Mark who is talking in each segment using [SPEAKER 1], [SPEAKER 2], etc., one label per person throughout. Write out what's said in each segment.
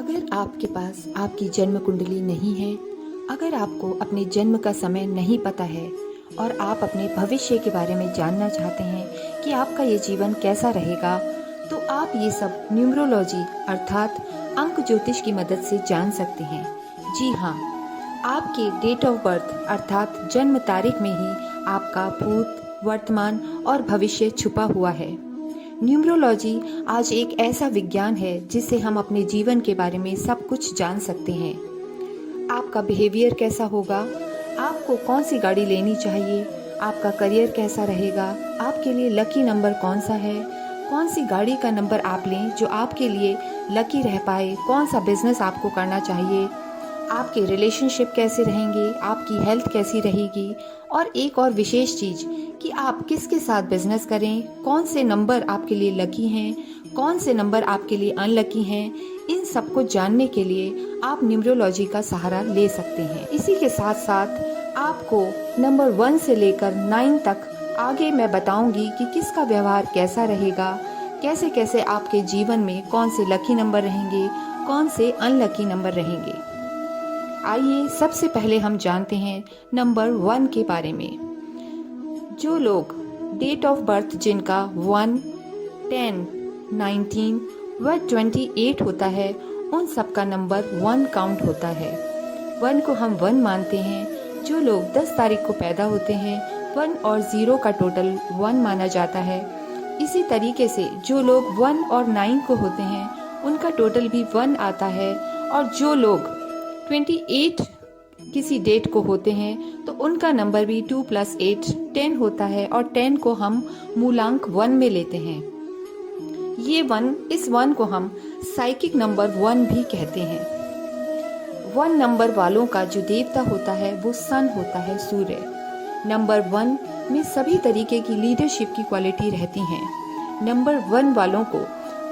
[SPEAKER 1] अगर आपके पास आपकी जन्म कुंडली नहीं है, अगर आपको अपने जन्म का समय नहीं पता है और आप अपने भविष्य के बारे में जानना चाहते हैं कि आपका ये जीवन कैसा रहेगा, तो आप ये सब न्यूमरोलॉजी अर्थात अंक ज्योतिष की मदद से जान सकते हैं। जी हाँ, आपके डेट ऑफ बर्थ अर्थात जन्म तारीख में ही आपका भूत, वर्तमान और भविष्य छुपा हुआ है। न्यूमरोलॉजी आज एक ऐसा विज्ञान है जिससे हम अपने जीवन के बारे में सब कुछ जान सकते हैं। आपका बिहेवियर कैसा होगा, आपको कौन सी गाड़ी लेनी चाहिए, आपका करियर कैसा रहेगा, आपके लिए लकी नंबर कौन सा है, कौन सी गाड़ी का नंबर आप लें जो आपके लिए लकी रह पाए, कौन सा बिजनेस आपको करना चाहिए, आपके रिलेशनशिप कैसे रहेंगे, आपकी हेल्थ कैसी रहेगी और एक और विशेष चीज़ कि आप किसके साथ बिजनेस करें, कौन से नंबर आपके लिए लकी हैं, कौन से नंबर आपके लिए अनलकी हैं, इन सबको जानने के लिए आप न्यूमरोलॉजी का सहारा ले सकते हैं। इसी के साथ साथ आपको नंबर 1 से लेकर 9 तक आगे मैं बताऊंगी कि किसका व्यवहार कैसा रहेगा, कैसे कैसे आपके जीवन में कौन से लकी नंबर रहेंगे, कौन से अनलकी नंबर रहेंगे। आइए सबसे पहले हम जानते हैं नंबर 1 के बारे में। जो लोग डेट ऑफ बर्थ जिनका 1, 10, 19 व 28 होता है, उन सब का नंबर 1 काउंट होता है। 1 को हम 1 मानते हैं। जो लोग 10 तारीख को पैदा होते हैं, 1 और 0 का टोटल 1 माना जाता है। इसी तरीके से जो लोग 1 और 9 को होते हैं, उनका टोटल भी 1 आता है। और जो लोग 28 किसी डेट को होते हैं तो उनका नंबर भी 2 + 8 10 होता है और 10 को हम मूलांक 1 में लेते हैं। इस 1 को हम साइकिक नंबर 1 भी कहते हैं। 1 नंबर वालों का जो देवता होता है वो सन होता है, सूर्य। नंबर 1 में सभी तरीके की लीडरशिप की क्वालिटी रहती हैं। नंबर 1 वालों को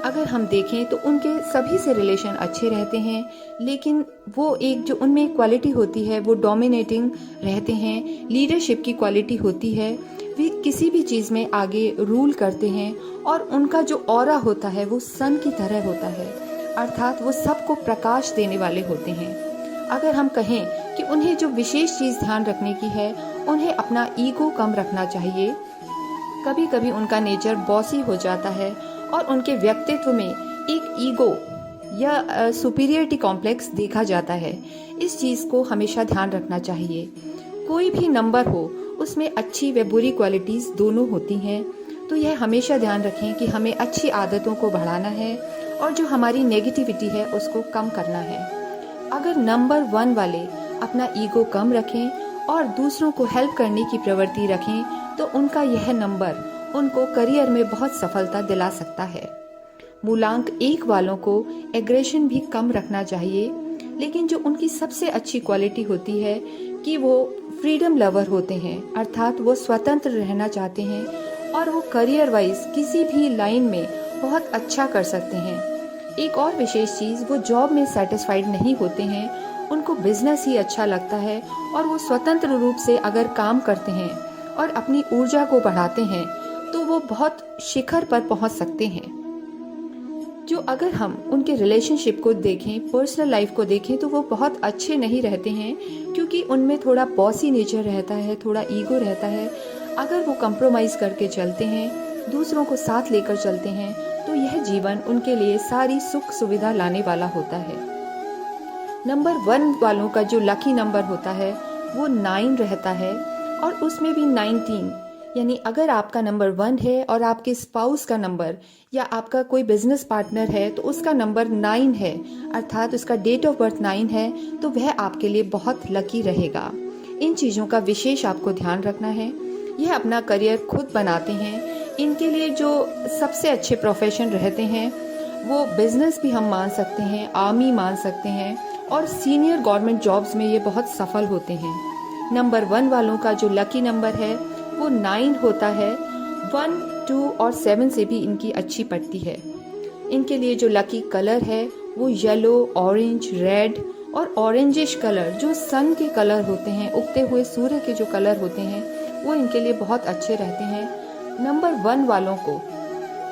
[SPEAKER 1] अगर हम देखें तो उनके सभी से रिलेशन अच्छे रहते हैं, लेकिन वो एक जो उनमें क्वालिटी होती है वो डोमिनेटिंग रहते हैं, लीडरशिप की क्वालिटी होती है। वे किसी भी चीज़ में आगे रूल करते हैं और उनका जो ऑरा होता है वो सन की तरह होता है, अर्थात वो सबको प्रकाश देने वाले होते हैं। अगर हम कहें कि उन्हें जो विशेष चीज़ ध्यान रखने की है, उन्हें अपना ईगो कम रखना चाहिए। कभी कभी उनका नेचर बॉसी हो जाता है और उनके व्यक्तित्व में एक ईगो या सुपीरियरिटी कॉम्प्लेक्स देखा जाता है। इस चीज़ को हमेशा ध्यान रखना चाहिए। कोई भी नंबर हो उसमें अच्छी व बुरी क्वालिटीज़ दोनों होती हैं, तो यह हमेशा ध्यान रखें कि हमें अच्छी आदतों को बढ़ाना है और जो हमारी नेगेटिविटी है उसको कम करना है। अगर नंबर 1 वाले अपना ईगो कम रखें और दूसरों को हेल्प करने की प्रवृत्ति रखें तो उनका यह नंबर उनको करियर में बहुत सफलता दिला सकता है। मूलांक 1 वालों को एग्रेशन भी कम रखना चाहिए, लेकिन जो उनकी सबसे अच्छी क्वालिटी होती है कि वो फ्रीडम लवर होते हैं, अर्थात वो स्वतंत्र रहना चाहते हैं और वो करियर वाइज किसी भी लाइन में बहुत अच्छा कर सकते हैं। एक और विशेष चीज़, वो जॉब में सेटिस्फाइड नहीं होते हैं, उनको बिजनेस ही अच्छा लगता है और वो स्वतंत्र रूप से अगर काम करते हैं और अपनी ऊर्जा को बढ़ाते हैं तो वो बहुत शिखर पर पहुंच सकते हैं। जो अगर हम उनके रिलेशनशिप को देखें, पर्सनल लाइफ को देखें, तो वो बहुत अच्छे नहीं रहते हैं, क्योंकि उनमें थोड़ा बॉसी नेचर रहता है, थोड़ा ईगो रहता है। अगर वो कंप्रोमाइज़ करके चलते हैं, दूसरों को साथ लेकर चलते हैं, तो यह जीवन उनके लिए सारी सुख सुविधा लाने वाला होता है। नंबर 1 वालों का जो लकी नंबर होता है वो 9 रहता है और उसमें भी 19, यानी अगर आपका नंबर 1 है और आपके स्पाउस का नंबर या आपका कोई बिजनेस पार्टनर है तो उसका नंबर 9 है, अर्थात उसका डेट ऑफ बर्थ 9 है, तो वह आपके लिए बहुत लकी रहेगा। इन चीज़ों का विशेष आपको ध्यान रखना है। यह अपना करियर खुद बनाते हैं। इनके लिए जो सबसे अच्छे प्रोफेशन रहते हैं वो बिजनेस भी हम मान सकते हैं, आर्मी मान सकते हैं और सीनियर गवर्नमेंट जॉब्स में ये बहुत सफल होते हैं। नंबर 1 वालों का जो लकी नंबर है वो 9 होता है। 1, 2 और 7 से भी इनकी अच्छी पड़ती है। इनके लिए जो लकी कलर है वो येलो, ऑरेंज, रेड और ऑरेंजिश कलर, जो सन के कलर होते हैं, उगते हुए सूर्य के जो कलर होते हैं, वो इनके लिए बहुत अच्छे रहते हैं। नंबर 1 वालों को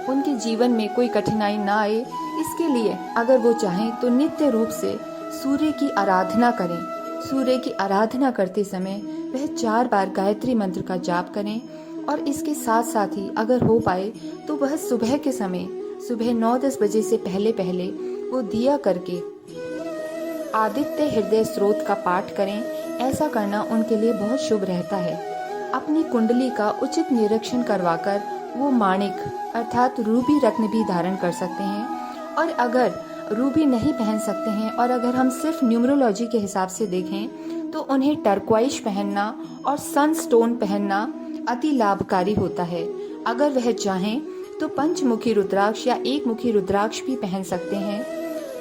[SPEAKER 1] उनके जीवन में कोई कठिनाई ना आए, इसके लिए अगर वो चाहें तो नित्य रूप से सूर्य की आराधना करें। सूर्य की आराधना करते समय वह 4 बार गायत्री मंत्र का जाप करें और इसके साथ साथ ही अगर हो पाए तो वह सुबह के समय सुबह 9-10 बजे से पहले पहले वो दिया करके आदित्य हृदय स्रोत का पाठ करें। ऐसा करना उनके लिए बहुत शुभ रहता है। अपनी कुंडली का उचित निरीक्षण करवाकर वो माणिक अर्थात रूबी रत्न भी धारण कर सकते हैं। और अगर रूबी नहीं पहन सकते हैं और अगर हम सिर्फ न्यूमरोलॉजी के हिसाब से देखें तो उन्हें टर्क्वाइश पहनना और सनस्टोन पहनना अति लाभकारी होता है। अगर वह चाहें तो पंचमुखी रुद्राक्ष या एक मुखी रुद्राक्ष भी पहन सकते हैं।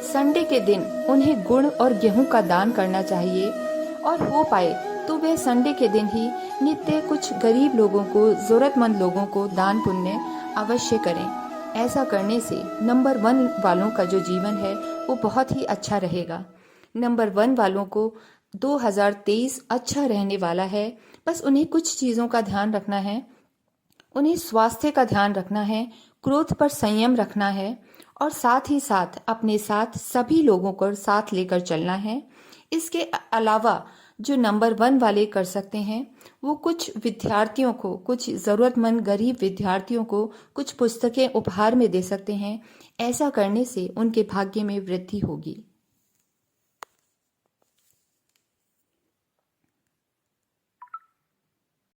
[SPEAKER 1] संडे के दिन उन्हें गुड़ और गेहूं का दान करना चाहिए और हो पाए तो वे संडे के दिन ही नित्य कुछ गरीब लोगों को, जरूरतमंद लोगों को दान पुण्य अवश्य करें। ऐसा करने से नंबर 1 वालों का जो जीवन है वो बहुत ही अच्छा रहेगा। नंबर 1 वालों को 2023 अच्छा रहने वाला है। बस उन्हें कुछ चीज़ों का ध्यान रखना है। उन्हें स्वास्थ्य का ध्यान रखना है, क्रोध पर संयम रखना है और साथ ही साथ अपने साथ सभी लोगों को साथ लेकर चलना है। इसके अलावा जो नंबर 1 वाले कर सकते हैं वो कुछ विद्यार्थियों को, कुछ ज़रूरतमंद गरीब विद्यार्थियों को कुछ पुस्तकें उपहार में दे सकते हैं। ऐसा करने से उनके भाग्य में वृद्धि होगी।